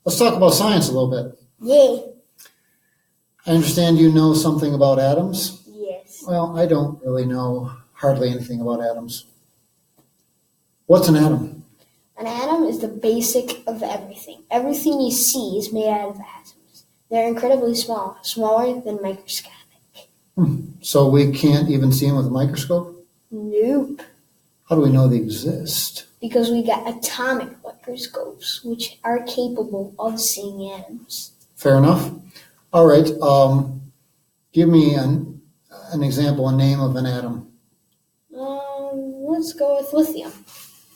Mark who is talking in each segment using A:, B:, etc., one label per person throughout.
A: Let's talk about science a little bit.
B: Yay.
A: I understand you know something about atoms.
B: Yes.
A: Well, I don't really know hardly anything about atoms. What's an atom?
B: An atom is the basic of everything. Everything you see is made out of atoms. They're incredibly small, smaller than microscopic.
A: So we can't even see them with a microscope?
B: Nope.
A: How do we know they exist?
B: Because we got atomic microscopes, which are capable of seeing atoms.
A: Fair enough. All right. Give me an example, a name of an atom.
B: Let's go with lithium.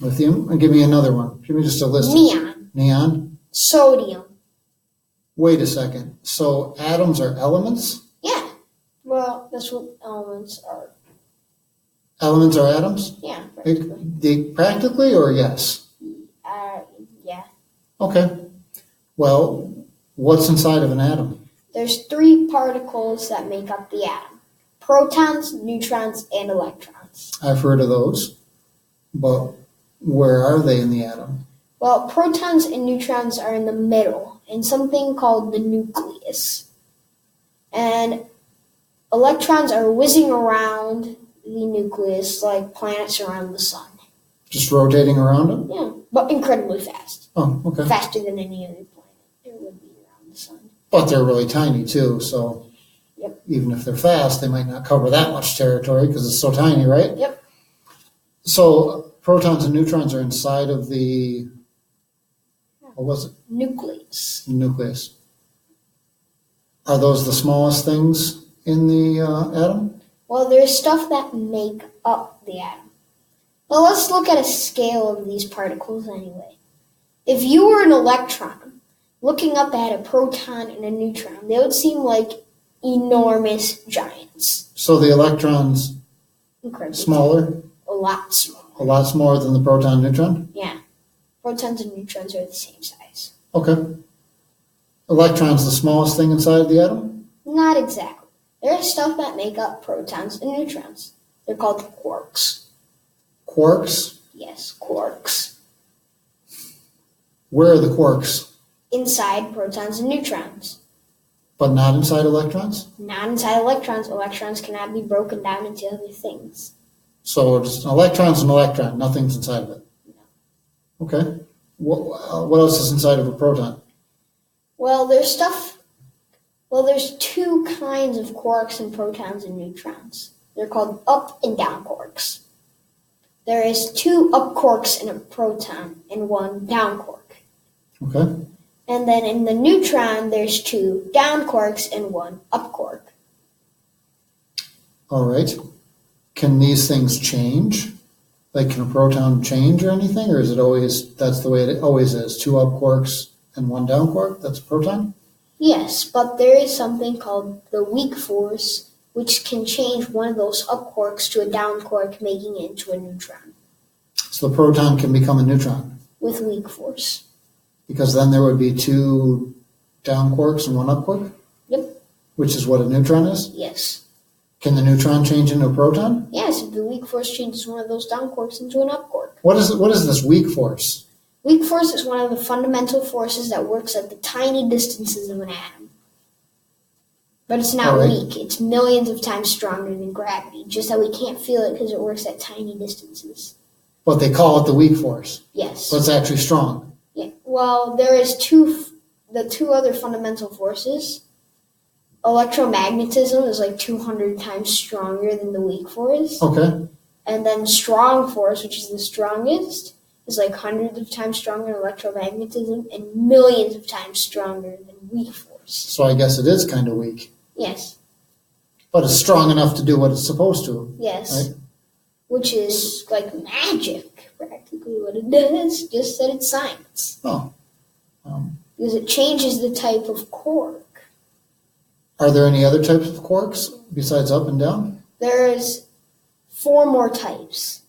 A: Lithium? And give me another one. Give me just a list.
B: Neon.
A: Neon?
B: Sodium.
A: Wait a second. So atoms are elements?
B: Yeah. Well, that's what elements are.
A: Elements are atoms?
B: Yeah, practically.
A: Practically or yes?
B: Yeah.
A: Okay. Well, what's inside of an atom?
B: There's 3 particles that make up the atom. Protons, neutrons, and electrons.
A: I've heard of those, but where are they in the atom?
B: Well, protons and neutrons are in the middle, in something called the nucleus. And electrons are whizzing around the nucleus like planets around the sun.
A: Just rotating around it?
B: Yeah, but incredibly fast.
A: Oh, okay.
B: Faster than any other planet it would be around the sun.
A: But they're really tiny too, so
B: Yep.
A: even if they're fast, they might not cover that much territory because it's so tiny, right?
B: Yep.
A: So protons and neutrons are inside of the, what was it?
B: Nucleus.
A: Nucleus. Are those the smallest things in the atom?
B: Well, there's stuff that make up the atom. Well, let's look at a scale of these particles anyway. If you were an electron looking up at a proton and a neutron, they would seem like enormous giants.
A: So the electron's
B: Incredibly
A: smaller?
B: A lot smaller.
A: A lot smaller than the proton and neutron?
B: Yeah. Protons and neutrons are the same size.
A: Okay. Electron's the smallest thing inside of the atom?
B: Not exactly. There is stuff that make up protons and neutrons. They're called quarks.
A: Quarks?
B: Yes, quarks.
A: Where are the quarks?
B: Inside protons and neutrons.
A: But not inside electrons?
B: Not inside electrons. Electrons cannot be broken down into other things.
A: So just an electron's an electron. Nothing's inside of it.
B: No.
A: Okay. What else is inside of a proton?
B: Well, there's 2 kinds of quarks in protons and neutrons. They're called up and down quarks. There is 2 up quarks in a proton and 1 down quark.
A: Okay.
B: And then in the neutron, there's 2 down quarks and 1 up quark.
A: All right. Can these things change? Like, can a proton change or anything? Or is it always, that's the way it always is? 2 up quarks and 1 down quark? That's a proton?
B: Yes, but there is something called the weak force, which can change one of those up quarks to a down quark, making it into a neutron.
A: So the proton can become a neutron?
B: With weak force.
A: Because then there would be 2 down quarks and 1 up quark?
B: Yep.
A: Which is what a neutron is?
B: Yes.
A: Can the neutron change into a proton?
B: Yes, if the weak force changes one of those down quarks into an up quark.
A: What is this weak force?
B: Weak force is one of the fundamental forces that works at the tiny distances of an atom. But it's not weak. It's millions of times stronger than gravity, just that we can't feel it because it works at tiny distances.
A: But they call it the weak force.
B: Yes.
A: But it's actually strong.
B: Yeah. Well, there is the 2 other fundamental forces. Electromagnetism is like 200 times stronger than the weak force.
A: Okay.
B: And then strong force, which is the strongest, is like hundreds of times stronger than electromagnetism and millions of times stronger than weak force.
A: So I guess it is kind of weak.
B: Yes.
A: But it's strong enough to do what it's supposed to.
B: Yes.
A: Right?
B: Which is like magic, practically what it does, just that it's science.
A: Oh.
B: Because it changes the type of quark.
A: Are there any other types of quarks besides up and down?
B: There's 4 more types.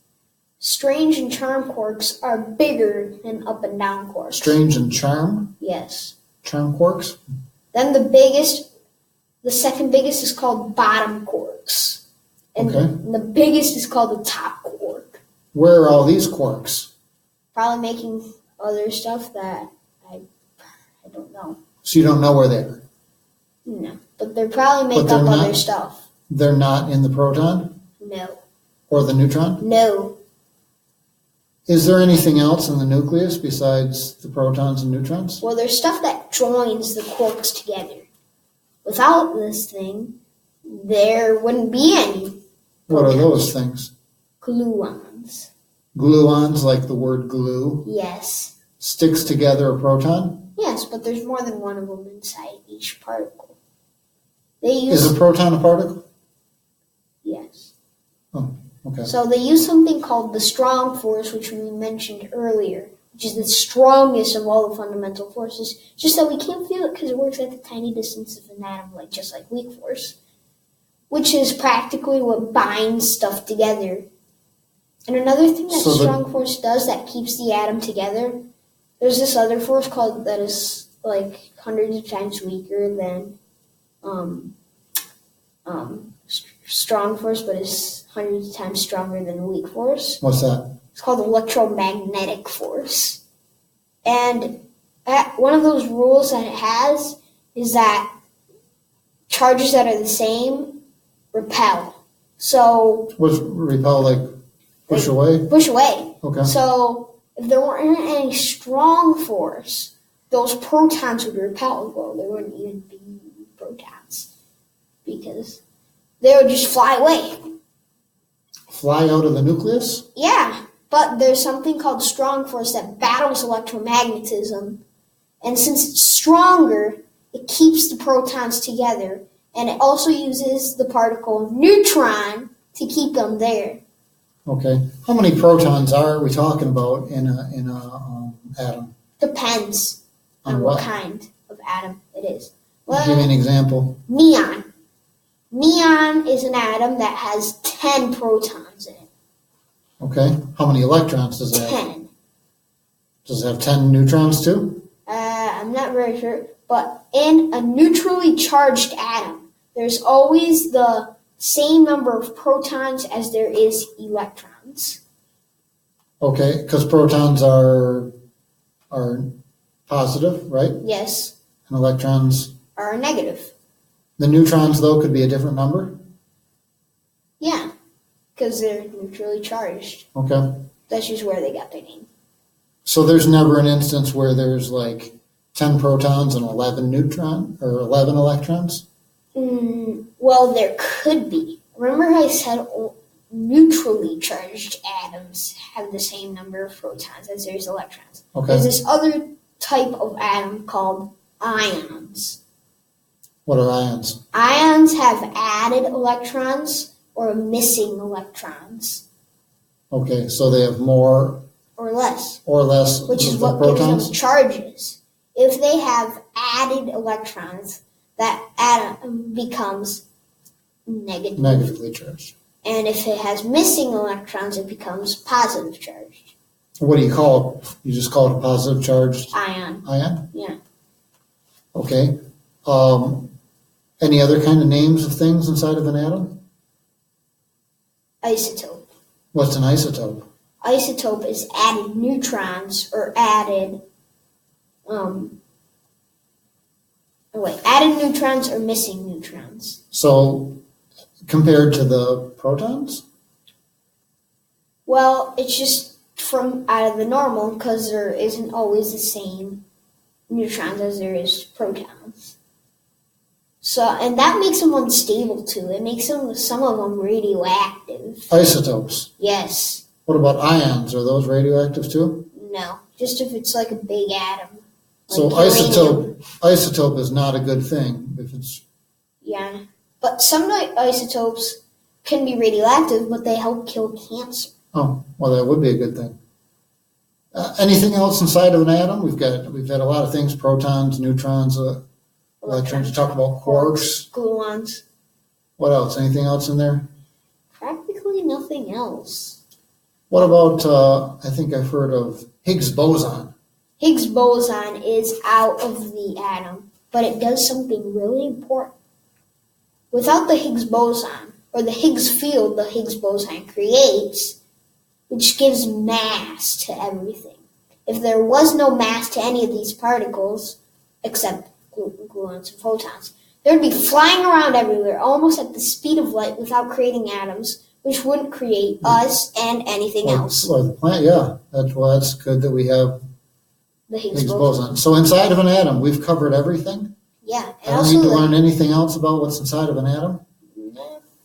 B: Strange and charm quarks are bigger than up and down quarks.
A: Strange and charm?
B: Yes.
A: Charm quarks?
B: Then the second biggest is called bottom quarks. And the biggest is called the top quark.
A: Where are all these quarks?
B: Probably making other stuff that I don't
A: So you don't know where they are.
B: No, but they probably make
A: But they're
B: up
A: not-
B: other stuff.
A: They're not in the proton
B: No.
A: or the neutron?
B: No.
A: Is there anything else in the nucleus besides the protons and neutrons?
B: Well, there's stuff that joins the quarks together. Without this thing, there wouldn't be any
A: What are
B: protons.
A: those things?
B: Gluons.
A: Gluons, like the word glue,
B: Yes.
A: sticks together a proton?
B: Yes, but there's more than one of them inside each particle. They use
A: Is a proton a particle?
B: yes.
A: Okay.
B: So they use something called the strong force, which we mentioned earlier, which is the strongest of all the fundamental forces. Just that we can't feel it because it works at the tiny distance of an atom, just like weak force, which is practically what binds stuff together. And another thing that
A: So the-
B: strong force does that keeps the atom together, there's this other force called that is like hundreds of times weaker than strong force, but is hundreds of times stronger than weak force.
A: What's that?
B: It's called electromagnetic force. And one of those rules that it has is that charges that are the same repel. So
A: What's repel, like push away?
B: push away.
A: Okay.
B: So if there weren't any strong force, those protons would repel. Well, they wouldn't even be protons because they would just fly away.
A: Fly out of the nucleus?
B: Yeah, but there's something called strong force that battles electromagnetism. And since it's stronger, it keeps the protons together. And it also uses the particle neutron to keep them there.
A: Okay. How many protons are we talking about in a atom?
B: Depends on
A: On
B: what
A: what?
B: kind of atom it is.
A: Give me an
B: Well,
A: example.
B: neon. Neon is an atom that has 10 protons in it.
A: Okay. How many electrons does it have?
B: 10.
A: Does it have 10 neutrons too?
B: I'm not very sure. But in a neutrally charged atom, there's always the same number of protons as there is electrons.
A: Okay, because protons are positive, right?
B: Yes,
A: And electrons.
B: are negative.
A: The neutrons, though, could be a different number.
B: Yeah, because they're neutrally charged.
A: Okay.
B: That's just where they got their name.
A: So there's never an instance where there's like 10 protons and 11 electrons?
B: Well, there could be. Remember I said neutrally charged atoms have the same number of protons as there's electrons.
A: Okay.
B: There's this other type of atom called ions.
A: What are ions?
B: Ions have added electrons or missing electrons
A: Okay, so they have more
B: or less,
A: or less
B: which is
A: of the
B: what gives
A: protons?
B: them charges. If they have added electrons, that atom becomes negative.
A: Negatively charged.
B: And if it has missing electrons, it becomes positive charged.
A: What do you call it? You just call it a positive charged
B: Ion.
A: ion?
B: Yeah.
A: Okay. Any other kind of names of things inside of an atom?
B: Isotope.
A: What's an isotope?
B: Isotope is added neutrons or added added neutrons or missing neutrons.
A: So compared to the protons?
B: Well, it's just from out of the normal because there isn't always the same neutrons as there is protons. So, and that makes them unstable too. It makes them, some of them, radioactive.
A: Isotopes.
B: Yes.
A: What about ions? Are those radioactive too?
B: No. Just if it's like a big atom.
A: So
B: like uranium.
A: isotope is not a good thing if it's
B: Yeah. But some isotopes can be radioactive, but they help kill cancer.
A: oh well that would be a good thing. Anything else inside of an atom? We've had a lot of things: protons, neutrons, electrons. You talk about quarks.
B: Gluons.
A: What else? Anything else in there?
B: Practically nothing else.
A: What about? I think I've heard of Higgs boson.
B: Higgs boson is out of the atom, but it does something really important. Without the Higgs boson, or the Higgs field the Higgs boson creates, which gives mass to everything. If there was no mass to any of these particles, except gluons and photons. They would be flying around everywhere, almost at the speed of light, without creating atoms, which wouldn't create us and anything else.
A: Or the plant, yeah. That's good that we have
B: The Higgs
A: Higgs
B: boson.
A: boson. So inside of an atom, we've covered everything?
B: Yeah.
A: I don't need to learn anything else about what's inside of an atom?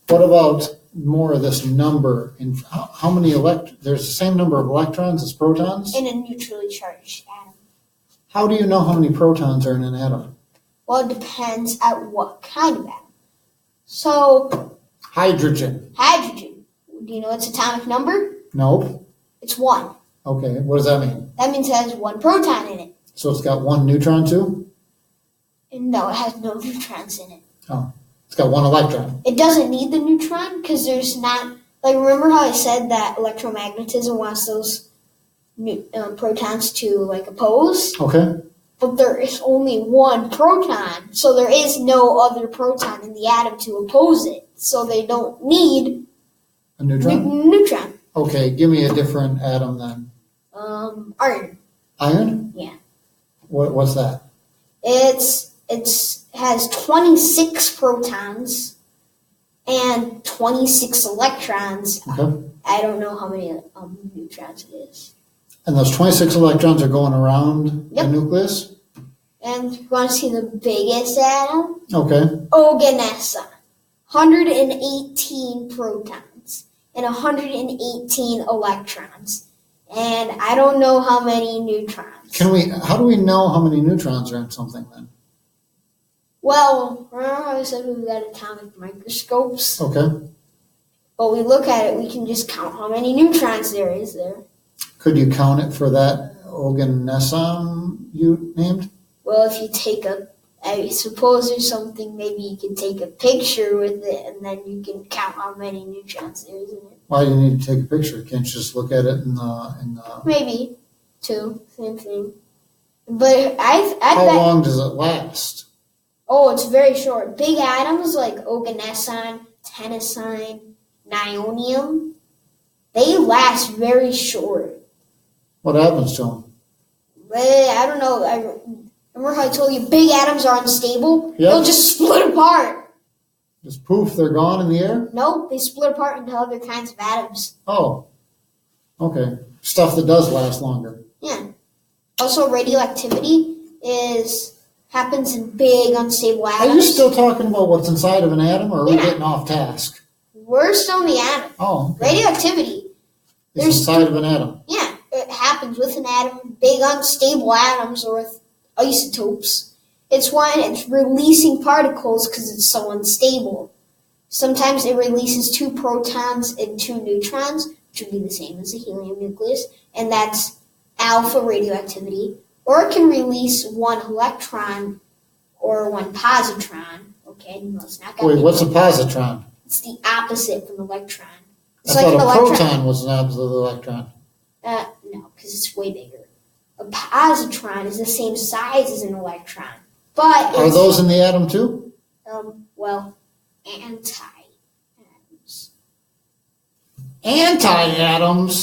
A: What about more of this number? In how many there's the same number of electrons as protons?
B: In a neutrally charged atom.
A: How do you know how many protons are in an atom?
B: Well, it depends at what kind of atom. So,
A: Hydrogen.
B: hydrogen. Do you know its atomic number?
A: Nope.
B: It's 1.
A: Okay, what does that mean?
B: That means it has 1 proton in it.
A: So it's got 1 neutron too?
B: And no, it has no neutrons in it.
A: Oh, it's got 1 electron.
B: It doesn't need the neutron because there's not, like, remember how I said that electromagnetism wants those protons to, like, oppose?
A: Okay.
B: But there is only 1 proton, so there is no other proton in the atom to oppose it. So they don't need
A: A neutron?
B: neutron.
A: Okay, give me a different atom then.
B: Iron.
A: Iron?
B: Yeah.
A: What's that?
B: It has 26 protons and 26 electrons.
A: Okay.
B: I don't know how many neutrons it is.
A: And those 26 electrons are going around
B: Yep.
A: the nucleus?
B: And you want to see the biggest atom?
A: Okay.
B: Oganesson. 118 protons and 118 electrons. And I don't know how many neutrons.
A: How do we know how many neutrons are in something then?
B: Well, remember how I said we've got atomic microscopes?
A: Okay.
B: But we look at it, we can just count how many neutrons there is there.
A: Could you count it for that Oganesson you named?
B: Well, if you take I suppose there's something, maybe you can take a picture with it and then you can count how many neutrons there is in it.
A: Why do you need to take a picture? Can't you just look at it in the...
B: Maybe 2, same thing. But I
A: How
B: bet.
A: long does it last?
B: Oh, it's very short. Big atoms like Oganesson, tennessine, niobium, they last very short.
A: What happens to them?
B: But I don't know. Remember how I told you big atoms are unstable?
A: Yep.
B: They'll just split apart.
A: Just poof, they're gone in the air?
B: No, they split apart into other kinds of atoms.
A: Oh, okay. Stuff that does last longer.
B: Yeah. Also, radioactivity happens in big, unstable atoms.
A: Are you still talking about what's inside of an atom, or are we
B: Yeah.
A: getting off task?
B: We're still in the atom.
A: Oh, okay.
B: Radioactivity,
A: It's inside of an atom.
B: yeah, it happens with an atom, big, unstable atoms, or with isotopes. It's when it's releasing particles because it's so unstable. Sometimes it releases 2 protons and 2 neutrons, which would be the same as a helium nucleus, and that's alpha radioactivity. Or it can release 1 electron or 1 positron. Okay, no, it's not gonna
A: Wait,
B: be
A: what's a positron?
B: It's the opposite from electron.
A: I
B: It's like
A: thought
B: an
A: a
B: electron.
A: proton was an opposite of the electron.
B: No, because it's way bigger. A positron is the same size as an electron, but
A: Are
B: it's,
A: those in the atom too?
B: well, anti-atoms.
A: Anti-atoms?